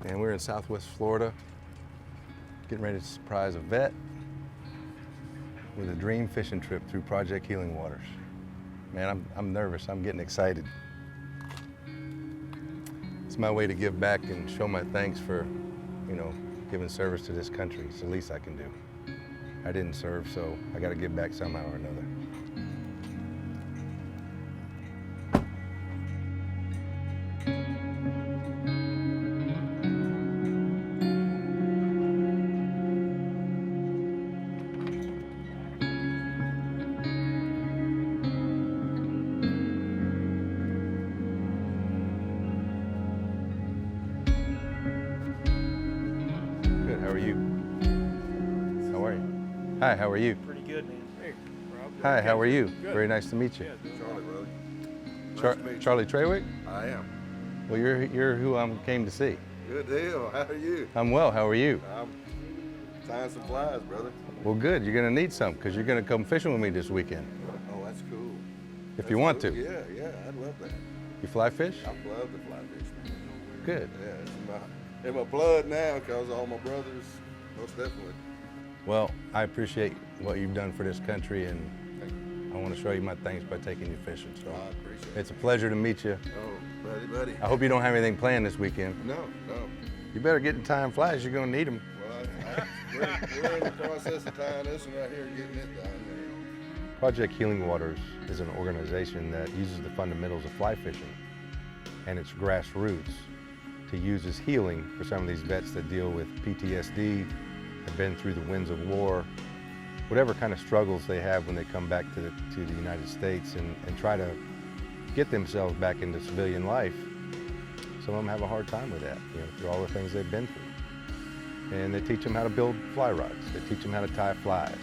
And we're in Southwest Florida, getting ready to surprise a vet with a dream fishing trip through Project Healing Waters. Man, I'm nervous, I'm getting excited. It's my way to give back and show my thanks for, giving service to this country. It's the least I can do. I didn't serve, so I gotta give back somehow or another. Good, how are you? How are you? Hi, how are you? Pretty good, man. Hey, Rob. Hi, how are you? Good. Very nice to meet you. Yeah, doing Charlie, well. brother. Nice to meet you. Charlie Trawick? I am. Well, you're who I came to see. Good deal. How are you? I'm well, how are you? I'm tying some flies, brother. Well, good, you're gonna need some, because you're gonna come fishing with me this weekend, Oh, that's cool. if you want Cool. to. Yeah, I'd love that. You fly fish? I love the fly fish, man. Good. Yeah, it's in my blood now because all my brothers, most definitely. Well, I appreciate what you've done for this country, and I want to show you my thanks by taking you fishing. So I appreciate it's a pleasure to meet you. Oh, buddy. I hope you don't have anything planned this weekend. No. You better get in time flies, you're gonna need them. Well, we're in the process of tying this one right here and getting it done. Project Healing Waters is an organization that uses the fundamentals of fly fishing and its grassroots to use as healing for some of these vets that deal with PTSD, have been through the winds of war, whatever kind of struggles they have when they come back to the United States and try to get themselves back into civilian life. Some of them have a hard time with that, through all the things they've been through. And they teach them how to build fly rods. They teach them how to tie flies.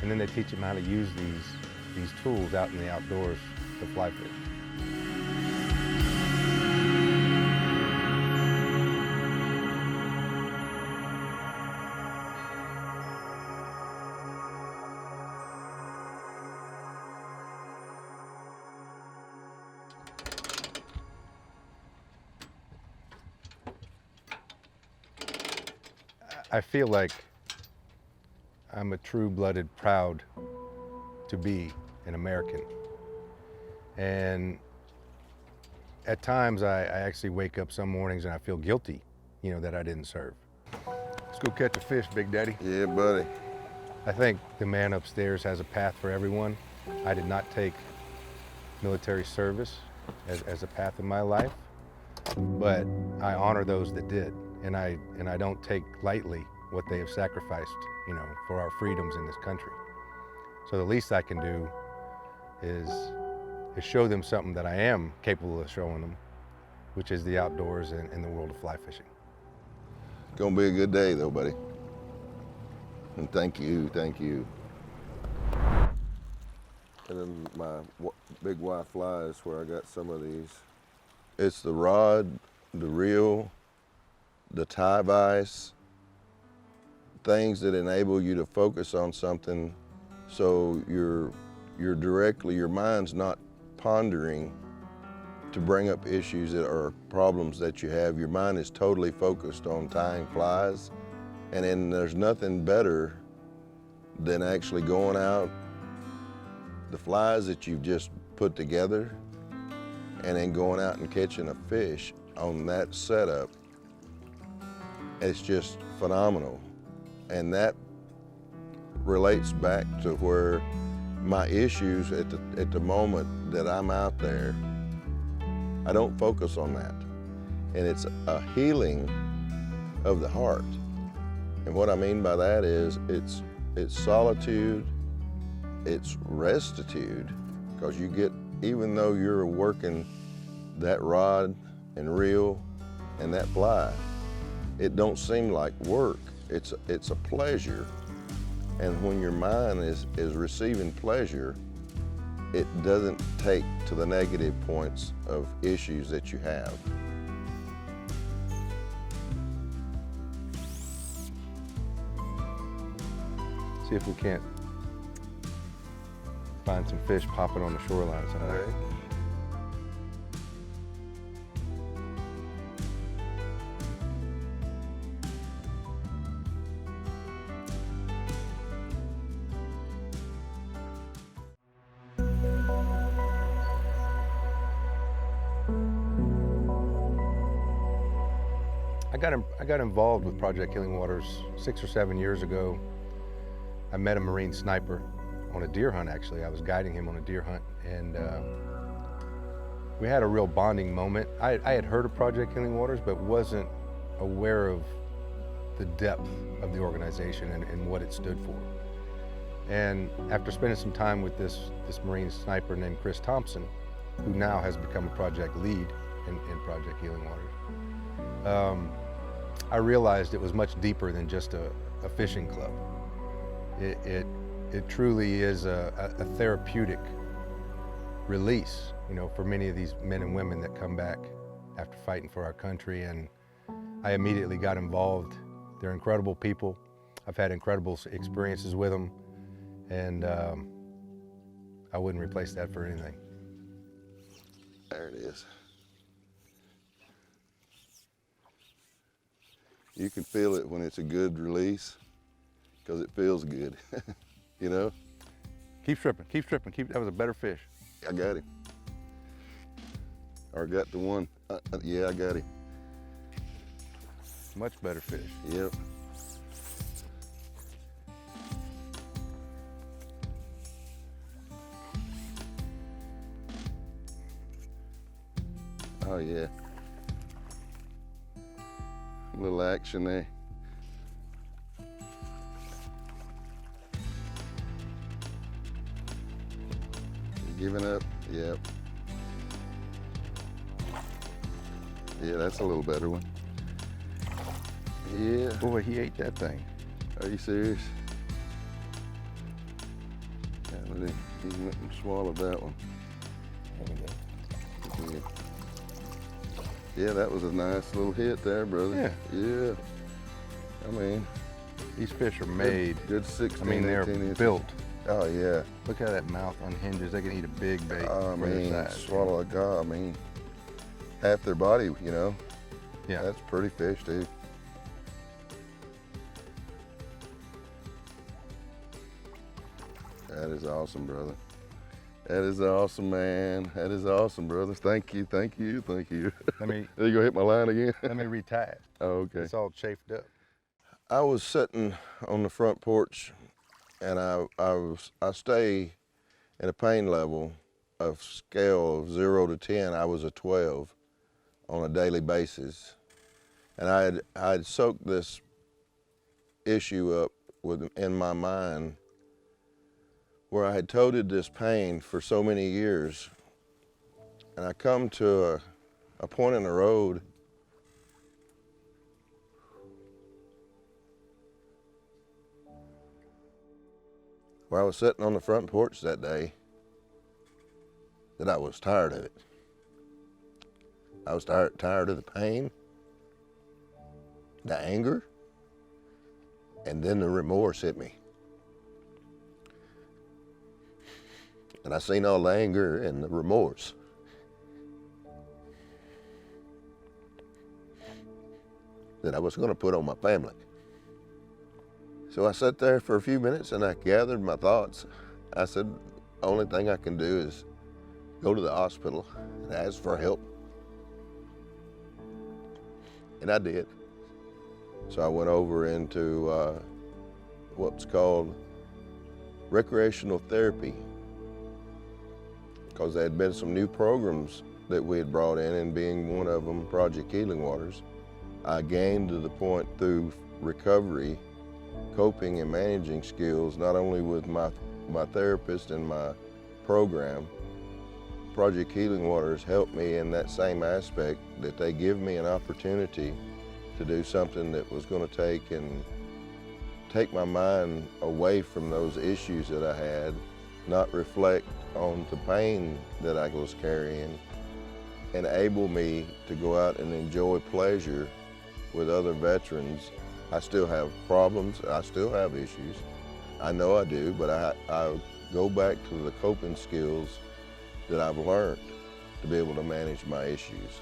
And then they teach them how to use these tools out in the outdoors to fly fish. I feel like I'm a true-blooded, proud to be an American. And at times I actually wake up some mornings and I feel guilty, that I didn't serve. Let's go catch a fish, Big Daddy. Yeah, buddy. I think the man upstairs has a path for everyone. I did not take military service as a path in my life, but I honor those that did. And I don't take lightly what they have sacrificed, for our freedoms in this country. So the least I can do is show them something that I am capable of showing them, which is the outdoors and the world of fly fishing. Gonna be a good day though, buddy. And thank you. And then my big white fly is where I got some of these. It's the rod, the reel, the tie vise, things that enable you to focus on something so your mind's not pondering to bring up issues that are problems that you have. Your mind is totally focused on tying flies, and then there's nothing better than actually going out, the flies that you've just put together, and then going out and catching a fish on that setup. It's just phenomenal. And that relates back to where my issues at the moment that I'm out there, I don't focus on that. And it's a healing of the heart. And what I mean by that is it's solitude, it's restitude, because you get, even though you're working that rod and reel and that fly, it don't seem like work. It's a pleasure. And when your mind is receiving pleasure, it doesn't take to the negative points of issues that you have. See if we can't find some fish popping on the shoreline someday. Okay. I got involved with Project Healing Waters 6 or 7 years ago. I met a Marine sniper on a deer hunt, actually. I was guiding him on a deer hunt, and we had a real bonding moment. I had heard of Project Healing Waters, but wasn't aware of the depth of the organization and what it stood for. And after spending some time with this Marine sniper named Chris Thompson, who now has become a project lead in Project Healing Waters, I realized it was much deeper than just a fishing club. It truly is a therapeutic release, for many of these men and women that come back after fighting for our country. And I immediately got involved. They're incredible people. I've had incredible experiences with them, and I wouldn't replace that for anything. There it is. You can feel it when it's a good release, because it feels good, Keep stripping, that was a better fish. I got him. Or got the one, yeah, I got him. Much better fish. Yep. Oh yeah. A little action there. Giving up, yep. Yeah, that's a little better one. Yeah. Boy, he ate that thing. Are you serious? Yeah, he went and swallowed that one. Yeah. Yeah, that was a nice little hit there, brother. Yeah. Yeah. I mean, these fish are made. Good 16, I mean, they're 18 inches. built. Oh yeah. Look how that mouth unhinges. They can eat a big bait. I for their mean, size. swallow a guy. I mean, half their body, Yeah. That's pretty fish, dude. That is awesome, brother. That is awesome, man. That is awesome, brother. Thank you, thank you, thank you. Let me There you go, hit my line again. let me retie it. Oh, okay. It's all chafed up. I was sitting on the front porch, and I stay at a pain level of scale of 0 to 10. I was a 12 on a daily basis, and I had soaked this issue up in my mind, where I had toted this pain for so many years, and I come to a point in the road where I was sitting on the front porch that day, that I was tired of it. I was tired of the pain, the anger, and then the remorse hit me. And I seen all the anger and the remorse. That I was going to put on my family. So I sat there for a few minutes and I gathered my thoughts. I said, the only thing I can do is go to the hospital and ask for help. And I did. So I went over into what's called recreational therapy, because there had been some new programs that we had brought in, and being one of them, Project Healing Waters, I gained to the point through recovery, coping and managing skills, not only with my therapist and my program. Project Healing Waters helped me in that same aspect, that they give me an opportunity to do something that was going to take my mind away from those issues that I had, not reflect on the pain that I was carrying, enable me to go out and enjoy pleasure with other veterans. I still have problems, I still have issues. I know I do, but I go back to the coping skills that I've learned to be able to manage my issues.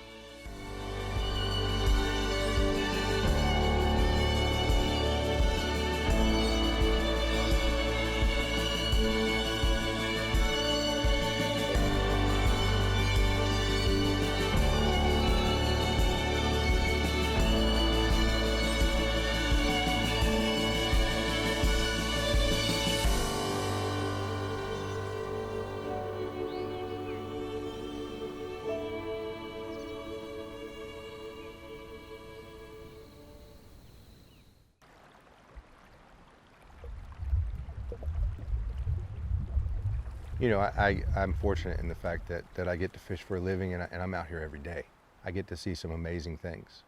You know, I'm fortunate in the fact that I get to fish for a living, and I'm out here every day. I get to see some amazing things.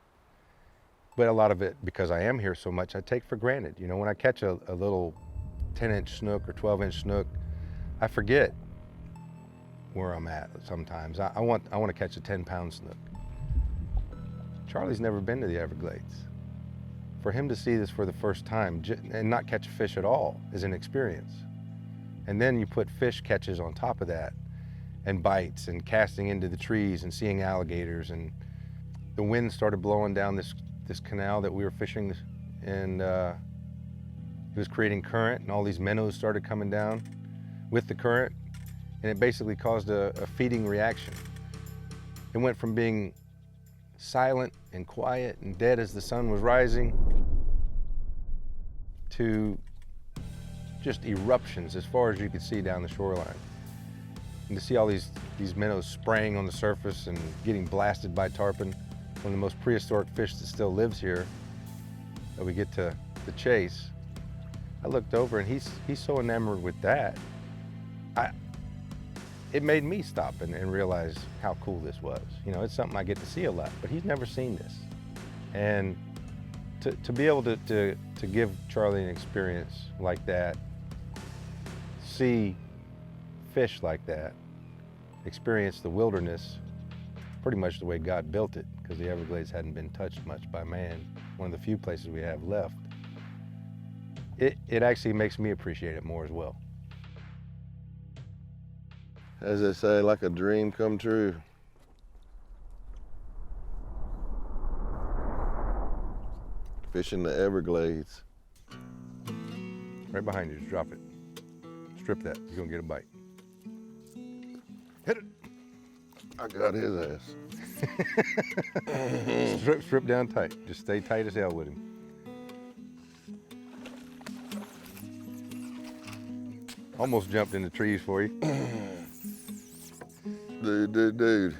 But a lot of it, because I am here so much, I take for granted. You know, when I catch a little 10-inch snook or 12-inch snook, I forget where I'm at sometimes. I want to catch a 10-pound snook. Charlie's never been to the Everglades. For him to see this for the first time and not catch a fish at all is an experience. And then you put fish catches on top of that, and bites, and casting into the trees, and seeing alligators, and the wind started blowing down this canal that we were fishing, and it was creating current, and all these minnows started coming down with the current, and it basically caused a feeding reaction. It went from being silent and quiet and dead as the sun was rising to just eruptions as far as you could see down the shoreline. And to see all these minnows spraying on the surface and getting blasted by tarpon, one of the most prehistoric fish that still lives here that we get to chase. I looked over and he's so enamored with that. It made me stop and realize how cool this was. You know, it's something I get to see a lot, but he's never seen this. And to be able to give Charlie an experience like that, see fish like that, experience the wilderness pretty much the way God built it, because the Everglades hadn't been touched much by man, one of the few places we have left. It actually makes me appreciate it more as well. As they say, like a dream come true. Fishing the Everglades. Right behind you, just drop it. Strip that, you're gonna get a bite. Hit it. I got his ass. Strip down tight. Just stay tight as hell with him. Almost jumped in the trees for you. Dude.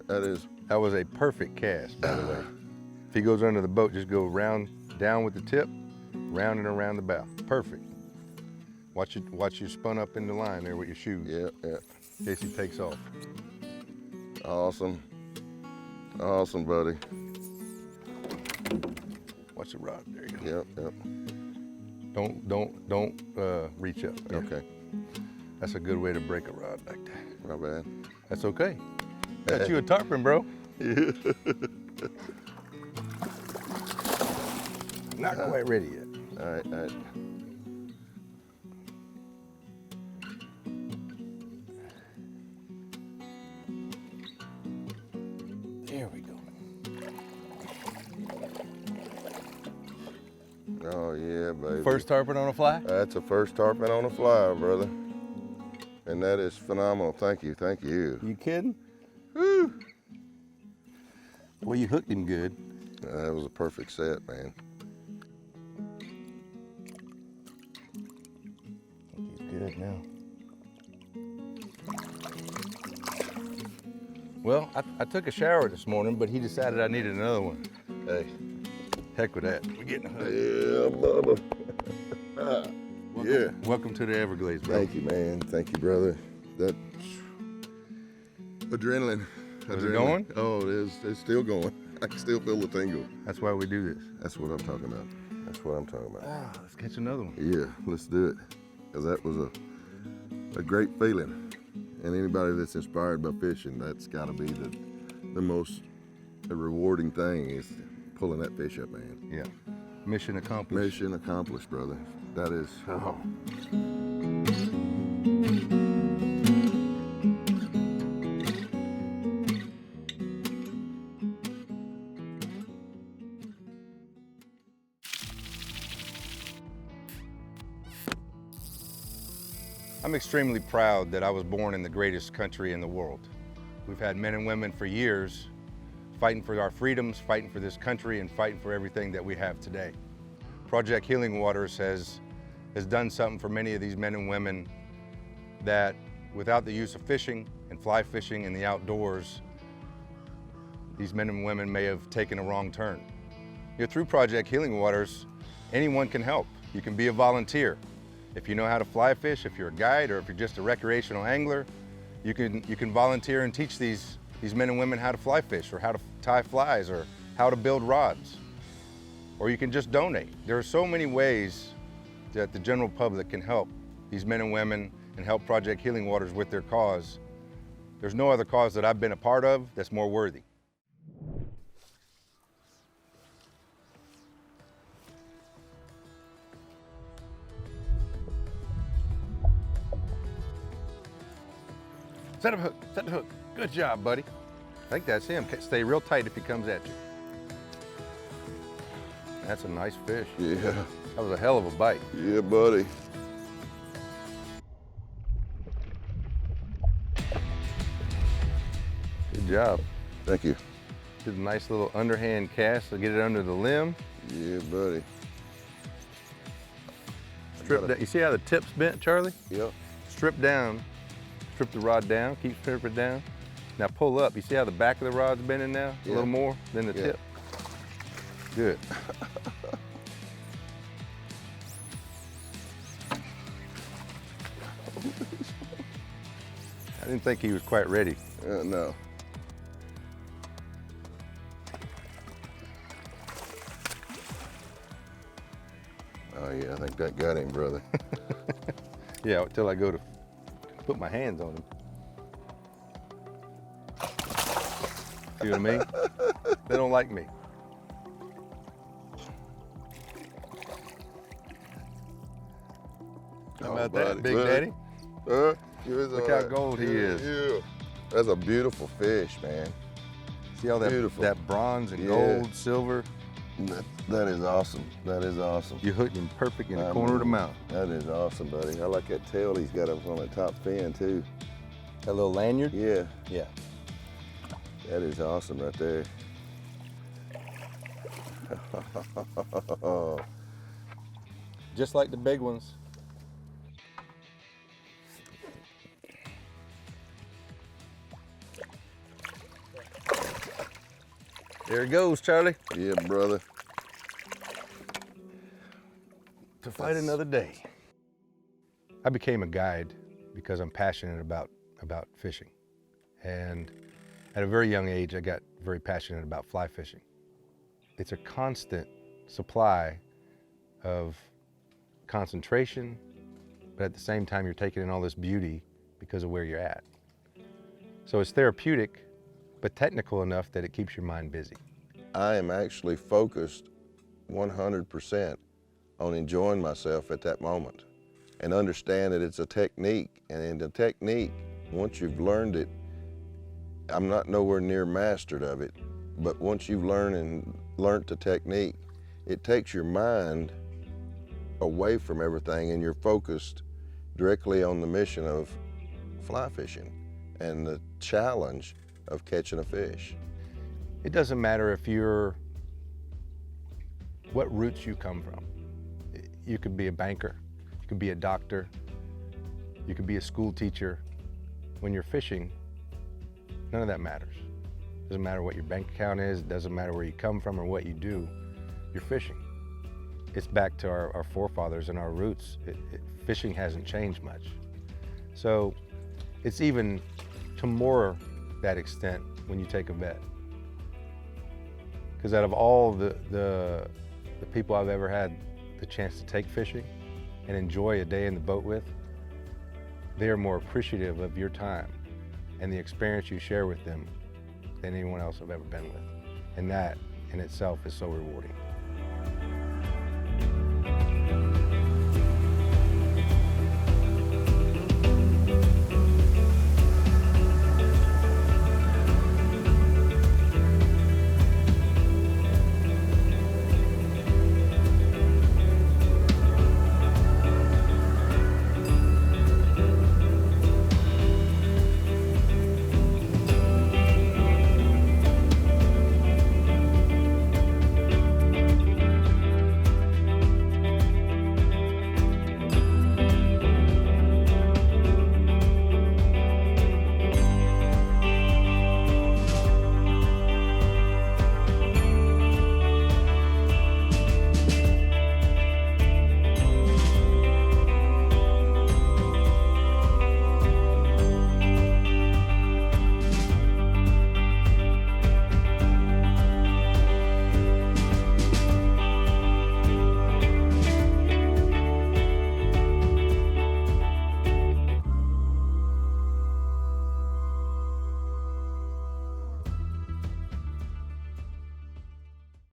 That was a perfect cast, by the way. If he goes under the boat, just go round, down with the tip, round and around the bow. Perfect. Watch you spun up in the line there with your shoes. Yeah. In case he takes off. Awesome, buddy. Watch the rod. There you go. Yep. Don't reach up. Okay. That's a good way to break a rod like that. My bad. That's okay. Got you a tarpon, bro. Yeah. Not quite ready yet. All right. There we go. Oh yeah, baby. First tarpon on a fly? That's a first tarpon on a fly, brother. And that is phenomenal. Thank you. You kidding? Woo! Well, you hooked him good. That was a perfect set, man. I think he's good now. Well, I took a shower this morning, but he decided I needed another one. Hey. Heck with that. We're getting a hook. Yeah, Bubba. Yeah. Welcome to the Everglades, bro. Thank you, man. Thank you, brother. That adrenaline. Is it going? Oh, it is. It's still going. I can still feel the tingle. That's why we do this. That's what I'm talking about. Let's catch another one. Yeah, let's do it. Because that was a great feeling. And anybody that's inspired by fishing, that's got to be the most rewarding thing is pulling that fish up, man. Yeah. Mission accomplished. Mission accomplished, brother. That is. Oh. I'm extremely proud that I was born in the greatest country in the world. We've had men and women for years fighting for our freedoms, fighting for this country, and fighting for everything that we have today. Project Healing Waters has done something for many of these men and women that without the use of fishing and fly fishing in the outdoors, these men and women may have taken a wrong turn. Through Project Healing Waters, anyone can help. You can be a volunteer. If you know how to fly fish, if you're a guide, or if you're just a recreational angler, you can volunteer and teach these men and women how to fly fish, or how to tie flies, or how to build rods. Or you can just donate. There are so many ways that the general public can help these men and women and help Project Healing Waters with their cause. There's no other cause that I've been a part of that's more worthy. Set the hook, set the hook. Good job, buddy. I think that's him. Stay real tight if he comes at you. That's a nice fish. Yeah. That was a hell of a bite. Yeah, buddy. Good job. Thank you. Did a nice little underhand cast to get it under the limb. Yeah, buddy. Strip down. You see how the tip's bent, Charlie? Yep. Strip down. Strip the rod down. Keep strip it down. Now pull up. You see how the back of the rod's bending now? Yeah. A little more than the tip. Good. I didn't think he was quite ready. No. Oh yeah, I think that got him, brother. Yeah, until I go to put my hands on him. See what I mean? They don't like me. How about that, Big Daddy? Look how gold he is. Yeah. That's a beautiful fish, man. See all that, Beautiful. that bronze and Yeah. gold, silver? That is awesome. That is awesome. You hooked him perfect in the corner of the mouth. That is awesome, buddy. I like that tail he's got up on the top fin, too. That little lanyard? Yeah, Yeah. that is awesome right there. Just like the big ones. There it goes, Charlie. Yeah, brother. To fight another day. I became a guide because I'm passionate about fishing. And at a very young age, I got very passionate about fly fishing. It's a constant supply of concentration, but at the same time, you're taking in all this beauty because of where you're at. So it's therapeutic, but technical enough that it keeps your mind busy. I am actually focused 100% on enjoying myself at that moment and understand that it's a technique. And in the technique, once you've learned it, I'm not nowhere near mastered of it, but once you've learned the technique, it takes your mind away from everything and you're focused directly on the mission of fly fishing and the challenge of catching a fish. It doesn't matter if what roots you come from. You could be a banker, you could be a doctor, you could be a school teacher. When you're fishing, none of that matters. It doesn't matter what your bank account is, it doesn't matter where you come from or what you do, you're fishing. It's back to our forefathers and our roots. Fishing hasn't changed much. So it's even to more that extent when you take a vet. Because out of all the people I've ever had the chance to take fishing and enjoy a day in the boat with, they are more appreciative of your time and the experience you share with them than anyone else I've ever been with. And that in itself is so rewarding.